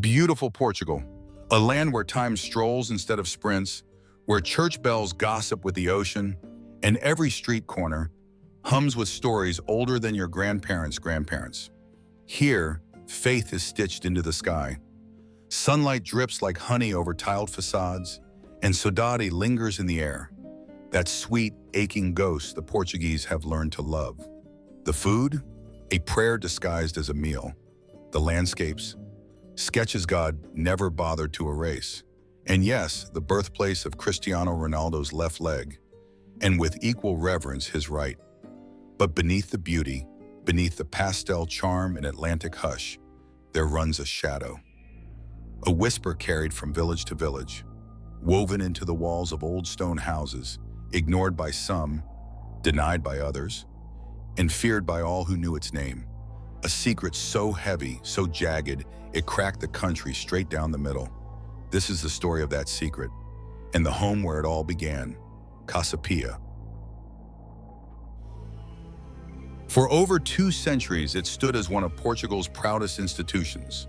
Beautiful Portugal, a land where time strolls instead of sprints, where church bells gossip with the ocean, and every street corner hums with stories older than your grandparents' grandparents. Here, faith is stitched into the sky. Sunlight drips like honey over tiled facades, and saudade lingers in the air, that sweet, aching ghost the Portuguese have learned to love. The food? A prayer disguised as a meal. The landscapes? Sketches God never bothered to erase. And yes, the birthplace of Cristiano Ronaldo's left leg, and with equal reverence his right. But beneath the beauty, beneath the pastel charm and Atlantic hush, there runs a shadow. A whisper carried from village to village, woven into the walls of old stone houses, ignored by some, denied by others, and feared by all who knew its name. A secret so heavy, so jagged, it cracked the country straight down the middle. This is the story of that secret, and the home where it all began, Casa Pia. For over 2 centuries, it stood as one of Portugal's proudest institutions,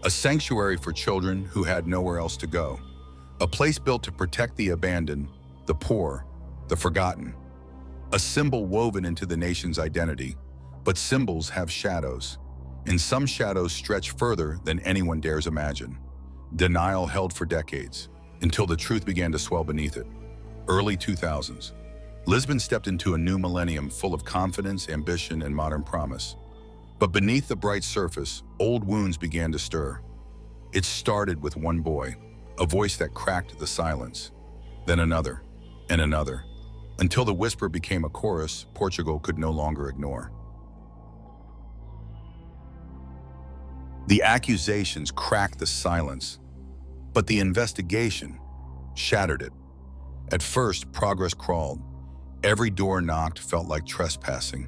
a sanctuary for children who had nowhere else to go, a place built to protect the abandoned, the poor, the forgotten, a symbol woven into the nation's identity. But symbols have shadows, and some shadows stretch further than anyone dares imagine. Denial held for decades, until the truth began to swell beneath it. Early 2000s. Lisbon stepped into a new millennium full of confidence, ambition, and modern promise. But beneath the bright surface, old wounds began to stir. It started with one boy, a voice that cracked the silence, then another, and another, until the whisper became a chorus Portugal could no longer ignore. The accusations cracked the silence, but the investigation shattered it. At first, progress crawled. Every door knocked felt like trespassing.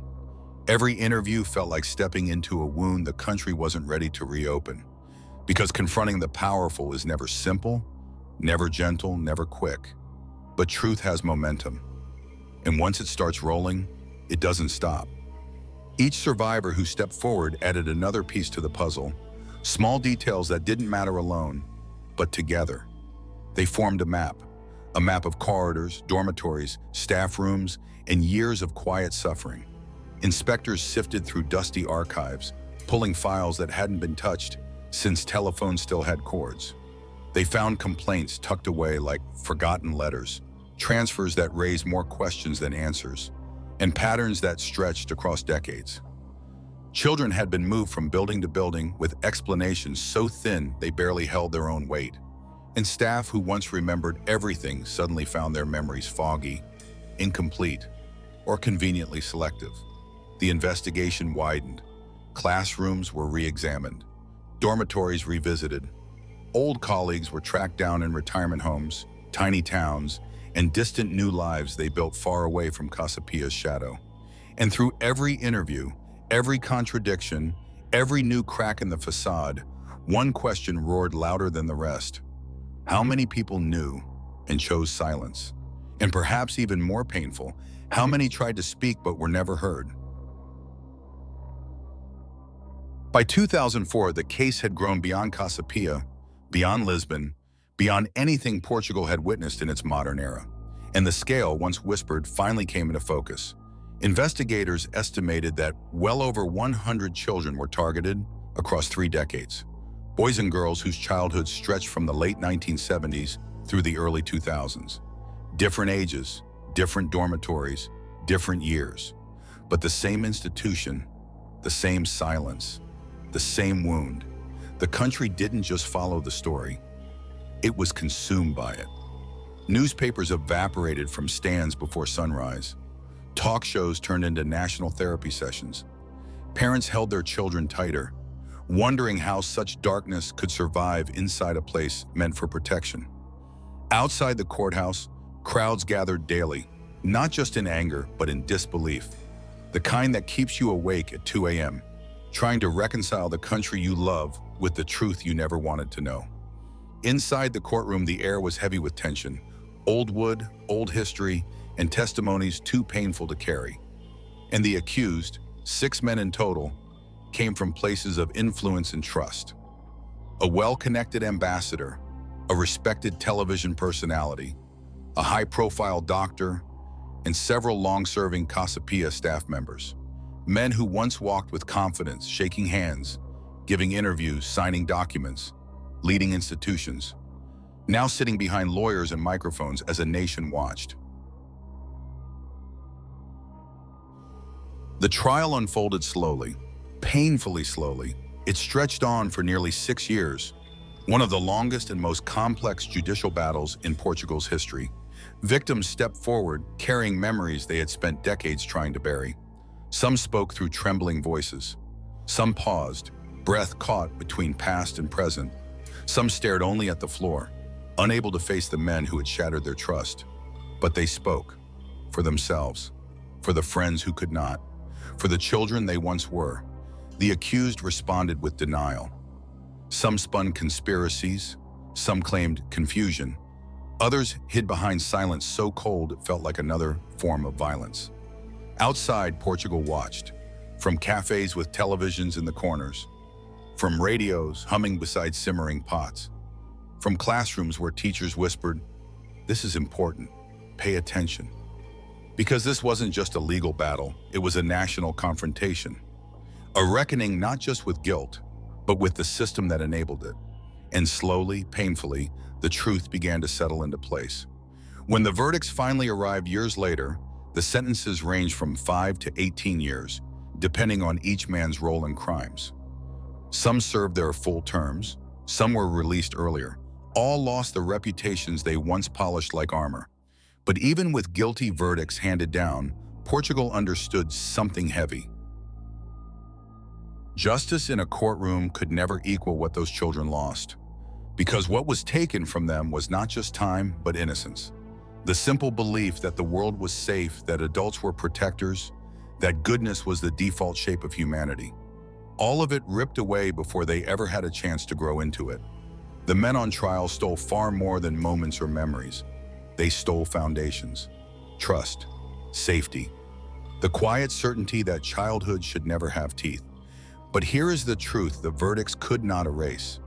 Every interview felt like stepping into a wound the country wasn't ready to reopen. Because confronting the powerful is never simple, never gentle, never quick. But truth has momentum. And once it starts rolling, it doesn't stop. Each survivor who stepped forward added another piece to the puzzle, small details that didn't matter alone, but together. They formed a map of corridors, dormitories, staff rooms, and years of quiet suffering. Inspectors sifted through dusty archives, pulling files that hadn't been touched since telephones still had cords. They found complaints tucked away like forgotten letters, transfers that raised more questions than answers, and patterns that stretched across decades. Children had been moved from building to building with explanations so thin they barely held their own weight. And staff who once remembered everything suddenly found their memories foggy, incomplete, or conveniently selective. The investigation widened. Classrooms were re-examined, dormitories revisited. Old colleagues were tracked down in retirement homes, tiny towns, and distant new lives they built far away from Casa Pia's shadow. And through every interview, every contradiction, every new crack in the facade, one question roared louder than the rest. How many people knew and chose silence? And perhaps even more painful, how many tried to speak but were never heard? By 2004, the case had grown beyond Casa Pia, beyond Lisbon, beyond anything Portugal had witnessed in its modern era. And the scale, once whispered, finally came into focus. Investigators estimated that well over 100 children were targeted across 3 decades. Boys and girls whose childhoods stretched from the late 1970s through the early 2000s. Different ages, different dormitories, different years. But the same institution, the same silence, the same wound. The country didn't just follow the story, it was consumed by it. Newspapers evaporated from stands before sunrise. Talk shows turned into national therapy sessions. Parents held their children tighter, wondering how such darkness could survive inside a place meant for protection. Outside the courthouse, crowds gathered daily, not just in anger, but in disbelief. The kind that keeps you awake at 2 a.m., trying to reconcile the country you love with the truth you never wanted to know. Inside the courtroom, the air was heavy with tension. Old wood, old history, and testimonies too painful to carry. And the accused, 6 men in total, came from places of influence and trust. A well-connected ambassador, a respected television personality, a high-profile doctor, and several long-serving Casa Pia staff members. Men who once walked with confidence, shaking hands, giving interviews, signing documents, leading institutions, now sitting behind lawyers and microphones as a nation watched. The trial unfolded slowly, painfully slowly. It stretched on for nearly 6 years, one of the longest and most complex judicial battles in Portugal's history. Victims stepped forward, carrying memories they had spent decades trying to bury. Some spoke through trembling voices. Some paused, breath caught between past and present. Some stared only at the floor, unable to face the men who had shattered their trust. But they spoke, for themselves, for the friends who could not, for the children they once were. The accused responded with denial. Some spun conspiracies, some claimed confusion. Others hid behind silence so cold it felt like another form of violence. Outside, Portugal watched, from cafes with televisions in the corners, from radios humming beside simmering pots, from classrooms where teachers whispered, "This is important, pay attention." Because this wasn't just a legal battle, it was a national confrontation. A reckoning not just with guilt, but with the system that enabled it. And slowly, painfully, the truth began to settle into place. When the verdicts finally arrived years later, the sentences ranged from 5 to 18 years, depending on each man's role in crimes. Some served their full terms, some were released earlier. All lost the reputations they once polished like armor. But even with guilty verdicts handed down, Portugal understood something heavy. Justice in a courtroom could never equal what those children lost, because what was taken from them was not just time, but innocence. The simple belief that the world was safe, that adults were protectors, that goodness was the default shape of humanity. All of it ripped away before they ever had a chance to grow into it. The men on trial stole far more than moments or memories. They stole foundations, trust, safety, the quiet certainty that childhood should never have teeth. But here is the truth the verdicts could not erase.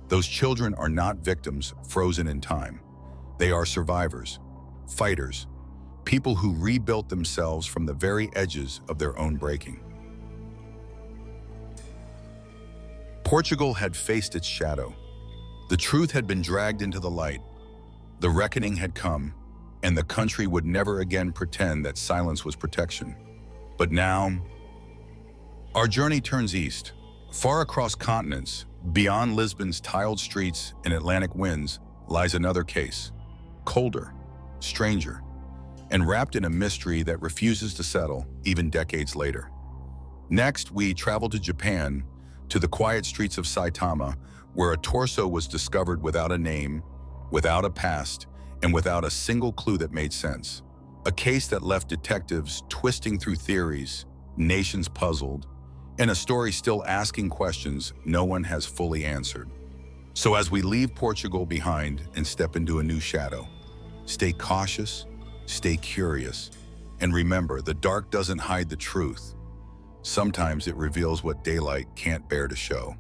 Those children are not victims frozen in time. They are survivors, fighters, people who rebuilt themselves from the very edges of their own breaking. Portugal had faced its shadow. The truth had been dragged into the light. The reckoning had come, and the country would never again pretend that silence was protection. But now, our journey turns east. Far across continents, beyond Lisbon's tiled streets and Atlantic winds, lies another case, colder, stranger, and wrapped in a mystery that refuses to settle even decades later. Next, we travel to Japan, to the quiet streets of Saitama, where a torso was discovered without a name, without a past, and without a single clue that made sense. A case that left detectives twisting through theories, nations puzzled, and a story still asking questions no one has fully answered. So as we leave Portugal behind and step into a new shadow, stay cautious, stay curious, and remember, the dark doesn't hide the truth. Sometimes it reveals what daylight can't bear to show.